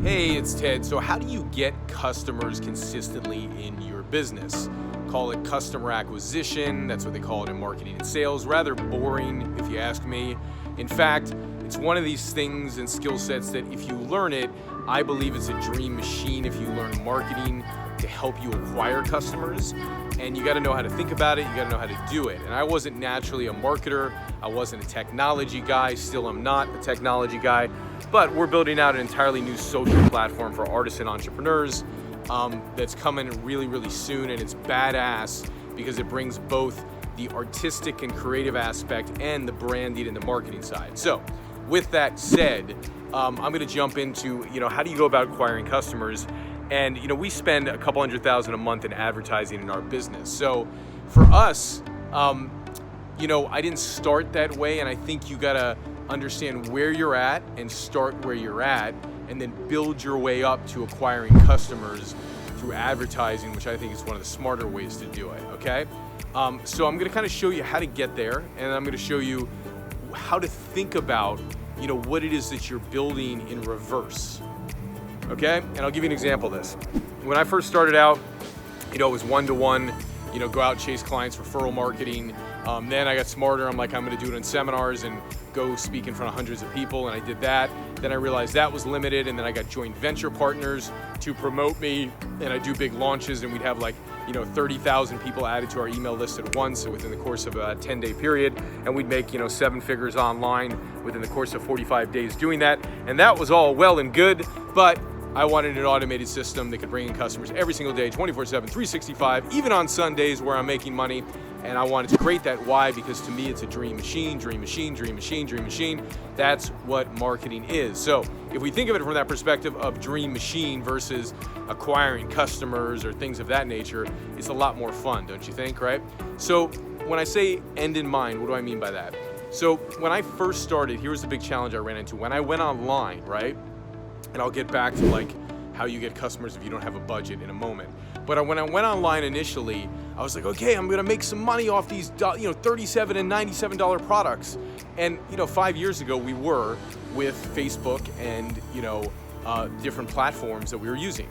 Hey, it's Ted. So how do you get customers consistently in your business? Call it customer acquisition. That's what they call it in marketing and sales. Rather boring, if you ask me. In fact, it's one of these things and skill sets that if you learn it, I believe it's a dream machine if you learn marketing to help you acquire customers. And you got to know how to think about it. You got to know how to do it. And I wasn't naturally a marketer. I wasn't a technology guy. Still am not a technology guy. But we're building out an entirely new social platform for artists and entrepreneurs that's coming really, really soon. And it's badass because it brings both the artistic and creative aspect and the branding and the marketing side. So with that said, I'm going to jump into, how do you go about acquiring customers? And, we spend a couple $100,000 a month in advertising in our business. So for us, I didn't start that way. And I think you got to understand where you're at and start where you're at and then build your way up to acquiring customers through advertising, which I think is one of the smarter ways to do it, okay? So I'm gonna kind of show you how to get there, and I'm gonna show you how to think about, what it is that you're building in reverse, okay? And I'll give you an example of this. When I first started out, it was one-to-one, go out and chase clients, referral marketing. Then I got smarter. I'm like, I'm gonna do it in seminars and go speak in front of hundreds of people, and I did that. Then I realized that was limited, and then I got joint venture partners to promote me, and I do big launches, and we'd have 30,000 people added to our email list at once within the course of a 10-day period, and we'd make, 7 figures online within the course of 45 days doing that, and that was all well and good, but I wanted an automated system that could bring in customers every single day, 24/7, 365, even on Sundays where I'm making money. And I wanted to create that. Why? Because to me, it's a dream machine, dream machine, dream machine, dream machine. That's what marketing is. So if we think of it from that perspective of dream machine versus acquiring customers or things of that nature, it's a lot more fun, don't you think, right? So when I say end in mind, what do I mean by that? So when I first started, here's the big challenge I ran into. When I went online, right? And I'll get back to how you get customers if you don't have a budget in a moment. But when I went online initially, I was like, okay, I'm gonna make some money off these $37 and $97 products. And 5 years ago we were with Facebook and different platforms that we were using.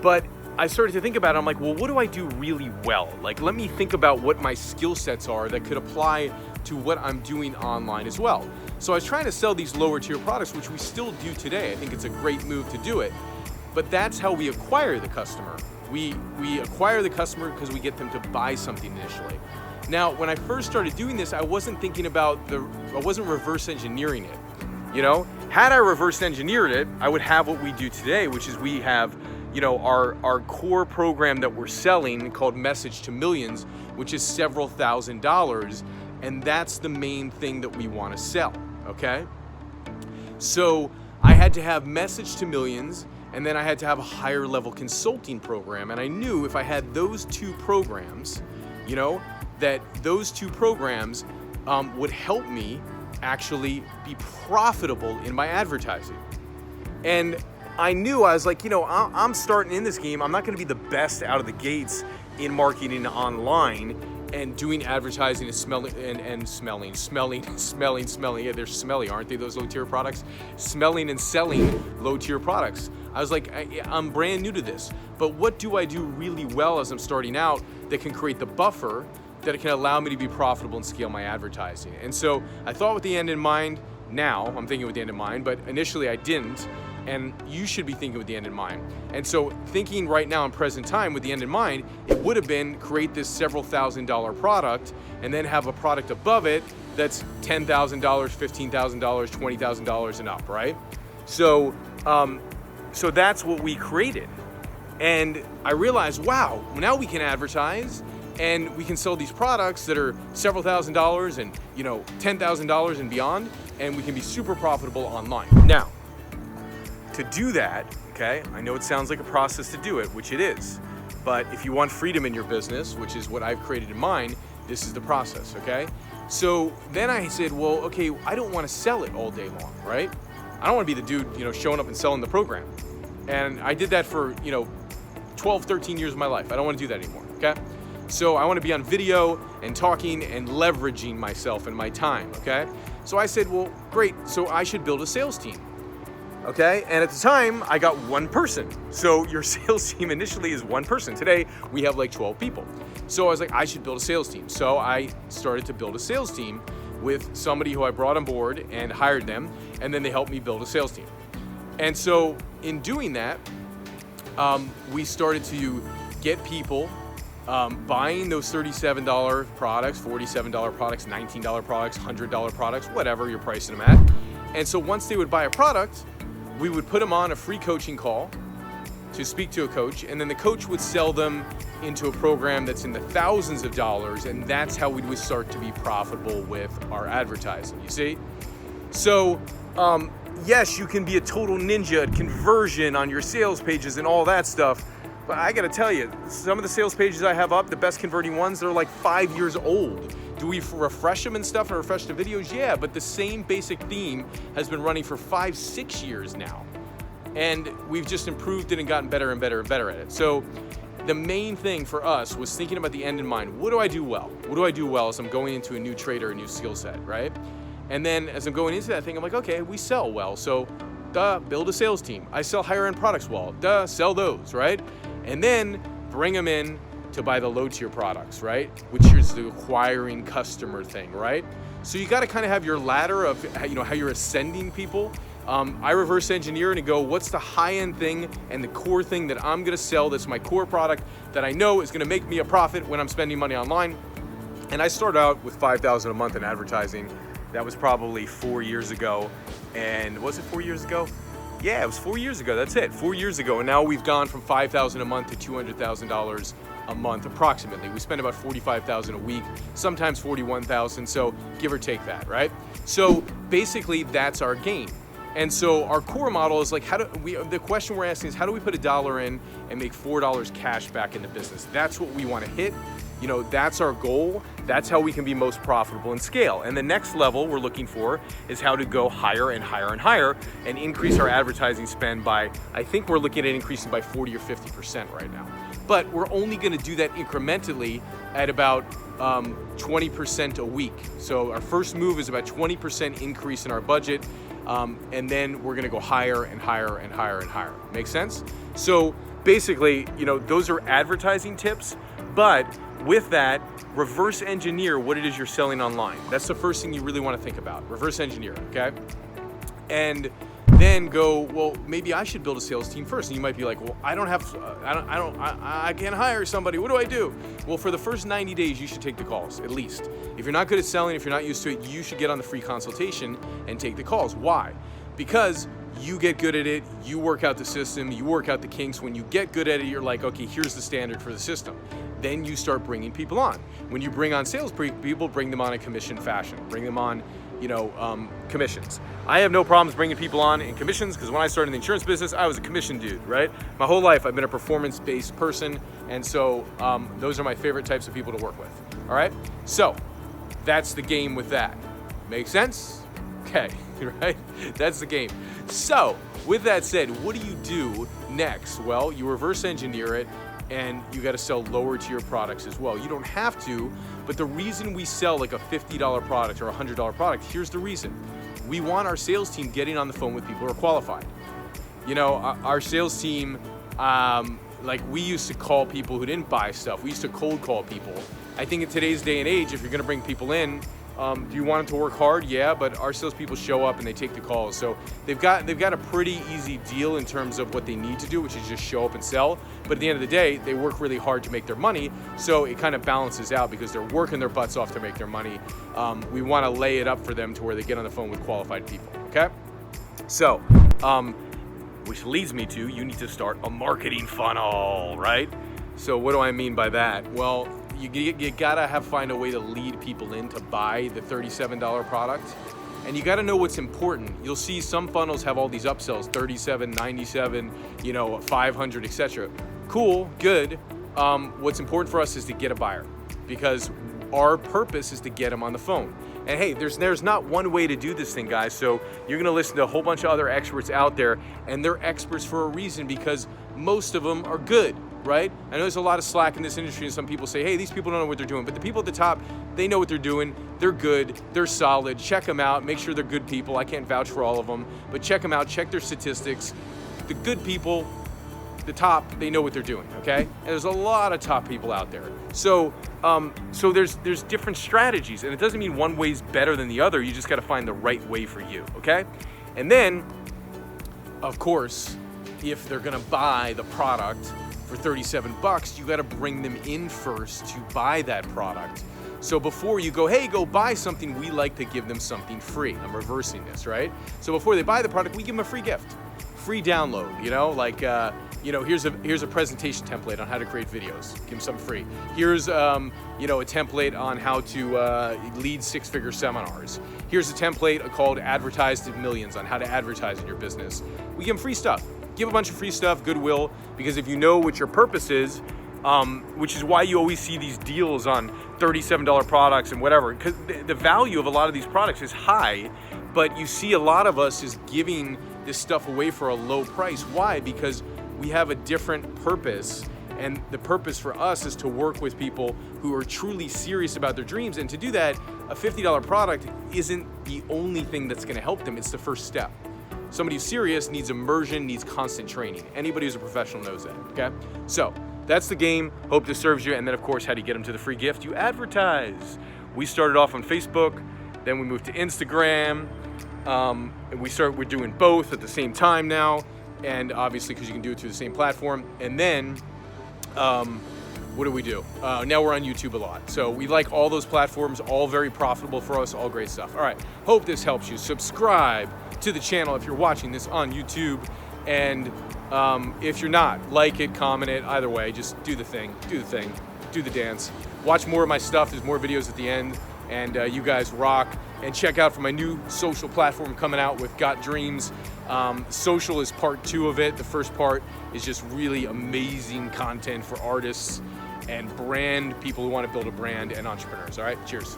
But I started to think about it, I'm like, well, what do I do really well? Let me think about what my skill sets are that could apply to what I'm doing online as well. So I was trying to sell these lower tier products, which we still do today. I think it's a great move to do it. But that's how we acquire the customer. We acquire the customer because we get them to buy something initially. Now, when I first started doing this, I wasn't thinking about I wasn't reverse engineering it. Had I reverse engineered it, I would have what we do today, which is we have, our core program that we're selling called Message to Millions, which is several $1,000s, and that's the main thing that we want to sell, okay? So I had to have Message to Millions, and then I had to have a higher level consulting program. And I knew if I had those two programs, that those two programs would help me actually be profitable in my advertising. And I knew, I was like, I'm starting in this game. I'm not gonna be the best out of the gates in marketing online and doing advertising and smelling. Yeah, they're smelly, aren't they, those low-tier products? Smelling and selling low-tier products. I was like, I'm brand new to this, but what do I do really well as I'm starting out that can create the buffer that it can allow me to be profitable and scale my advertising? And so I thought with the end in mind. Now I'm thinking with the end in mind, but initially I didn't. And you should be thinking with the end in mind. And so thinking right now in present time with the end in mind, it would have been create this several $1,000 product and then have a product above it that's $10,000, $15,000, $20,000 and up, right? So that's what we created. And I realized, wow, now we can advertise and we can sell these products that are several $1,000s and $10,000 and beyond, and we can be super profitable online. Now, to do that, okay, I know it sounds like a process to do it, which it is, but if you want freedom in your business, which is what I've created in mine, this is the process, okay? So then I said, well, okay, I don't want to sell it all day long, right? I don't want to be the dude, showing up and selling the program. And I did that for, 12, 13 years of my life. I don't want to do that anymore, okay? So I want to be on video and talking and leveraging myself and my time, okay? So I said, well, great, so I should build a sales team. okay? And at the time, I got one person. So your sales team initially is one person. Today, we have like 12 people. So I was like, I should build a sales team. So I started to build a sales team with somebody who I brought on board and hired them, and then they helped me build a sales team. And so in doing that, we started to get people buying those $37 products, $47 products, $19 products, $100 products, whatever you're pricing them at. And so once they would buy a product, we would put them on a free coaching call to speak to a coach, and then the coach would sell them into a program that's in the thousands of dollars, and that's how we would start to be profitable with our advertising, you see? So, yes, you can be a total ninja at conversion on your sales pages and all that stuff, but I gotta tell you, some of the sales pages I have up, the best converting ones, they're like 5 years old. Do we refresh them and stuff and refresh the videos? Yeah, but the same basic theme has been running for 5-6 years now. And we've just improved it and gotten better and better and better at it. So the main thing for us was thinking about the end in mind. What do I do well? What do I do well as I'm going into a new trade or a new skill set, right? And then as I'm going into that thing, I'm like, okay, we sell well. So build a sales team. I sell higher end products well. Sell those, right? And then bring them in to buy the low tier products, right? Which is the acquiring customer thing, right? So you got to kind of have your ladder of, how you're ascending people. I reverse engineer and go, what's the high-end thing and the core thing that I'm gonna sell that's my core product that I know is gonna make me a profit when I'm spending money online? And I started out with $5,000 a month in advertising. That was probably 4 years ago. And was it 4 years ago? Yeah, it was 4 years ago, that's it, 4 years ago. And now we've gone from $5,000 a month to $200,000 a month approximately. We spend about $45,000 a week, sometimes $41,000, so give or take that, right? So basically that's our game. And so our core model is like, the question we're asking is, how do we put $1 in and make $4 cash back in the business? That's what we want to hit. That's our goal. That's how we can be most profitable and scale. And the next level we're looking for is how to go higher and higher and higher and increase our advertising spend by, I think we're looking at increasing by 40 or 50% right now. But we're only going to do that incrementally at about 20% a week. So our first move is about 20% increase in our budget. And then we're gonna go higher and higher and higher and higher. Make sense? So basically, those are advertising tips, but with that, reverse engineer what it is you're selling online. That's the first thing you really wanna think about. Reverse engineer, okay? And then go, well, maybe I should build a sales team first. And you might be like, well, I can't hire somebody. What do I do? Well, for the first 90 days, you should take the calls, at least. If you're not good at selling, if you're not used to it, you should get on the free consultation and take the calls. Why? Because you get good at it, you work out the system, you work out the kinks. When you get good at it, you're like, okay, here's the standard for the system. Then you start bringing people on. When you bring on sales people, bring them on in commission fashion. Bring them on commissions. I have no problems bringing people on in commissions because when I started in the insurance business, I was a commission dude, right? My whole life, I've been a performance-based person, and so those are my favorite types of people to work with, all right? So that's the game with that. Make sense? Okay, right? That's the game. So with that said, what do you do next? Well, you reverse engineer it, and you got to sell lower tier products as well. You don't have to, but the reason we sell like a $50 product or a $100 product, here's the reason. We want our sales team getting on the phone with people who are qualified. Our sales team, we used to call people who didn't buy stuff. We used to cold call people. I think in today's day and age, if you're gonna bring people in, do you want them to work hard? Yeah, but our salespeople show up and they take the calls. So they've got a pretty easy deal in terms of what they need to do, which is just show up and sell. But at the end of the day, they work really hard to make their money. So it kind of balances out because they're working their butts off to make their money. We want to lay it up for them to where they get on the phone with qualified people, okay? So, which leads me to, you need to start a marketing funnel, right? So what do I mean by that? Well, you gotta find a way to lead people in to buy the $37 product. And you gotta know what's important. You'll see some funnels have all these upsells, 37, 97, 500, etc. Cool, good. What's important for us is to get a buyer because our purpose is to get them on the phone. And hey, there's not one way to do this thing, guys. So you're gonna listen to a whole bunch of other experts out there, and they're experts for a reason because most of them are good. right? I know there's a lot of slack in this industry, and some people say, hey, these people don't know what they're doing. But the people at the top, they know what they're doing. They're good. They're solid. Check them out. Make sure they're good people. I can't vouch for all of them, but check them out. Check their statistics. The good people, the top, they know what they're doing, okay? And there's a lot of top people out there. So there's different strategies, and it doesn't mean one way's better than the other. You just got to find the right way for you, okay? And then, of course, if they're gonna buy the product for $37, you got to bring them in first to buy that product. So before you go, hey, go buy something, we like to give them something free. I'm reversing this, right? So before they buy the product, we give them a free gift, free download. Here's a presentation template on how to create videos. Give them something free. Here's a template on how to lead six-figure seminars. Here's a template called Advertise to Millions on how to advertise in your business. We give them free stuff. Give a bunch of free stuff, goodwill, because if you know what your purpose is, which is why you always see these deals on $37 products and whatever, because the value of a lot of these products is high, but you see a lot of us is giving this stuff away for a low price. Why? Because we have a different purpose, and the purpose for us is to work with people who are truly serious about their dreams, and to do that, a $50 product isn't the only thing that's gonna help them, it's the first step. Somebody who's serious needs immersion, needs constant training. Anybody who's a professional knows that, okay? So, that's the game. Hope this serves you. And then, of course, how do you get them to the free gift? You advertise. We started off on Facebook, then we moved to Instagram. And we're doing both at the same time now. And obviously, because you can do it through the same platform. And then, what do we do? Now we're on YouTube a lot. So we like all those platforms, all very profitable for us, all great stuff. All right, hope this helps you. Subscribe to the channel if you're watching this on YouTube. And if you're not, like it, comment it, either way, just do the thing, do the dance. Watch more of my stuff, there's more videos at the end, and you guys rock. And check out for my new social platform coming out with Got Dreams. Social is part 2 of it. The first part is just really amazing content for artists and people who want to build a brand and entrepreneurs. All right, cheers.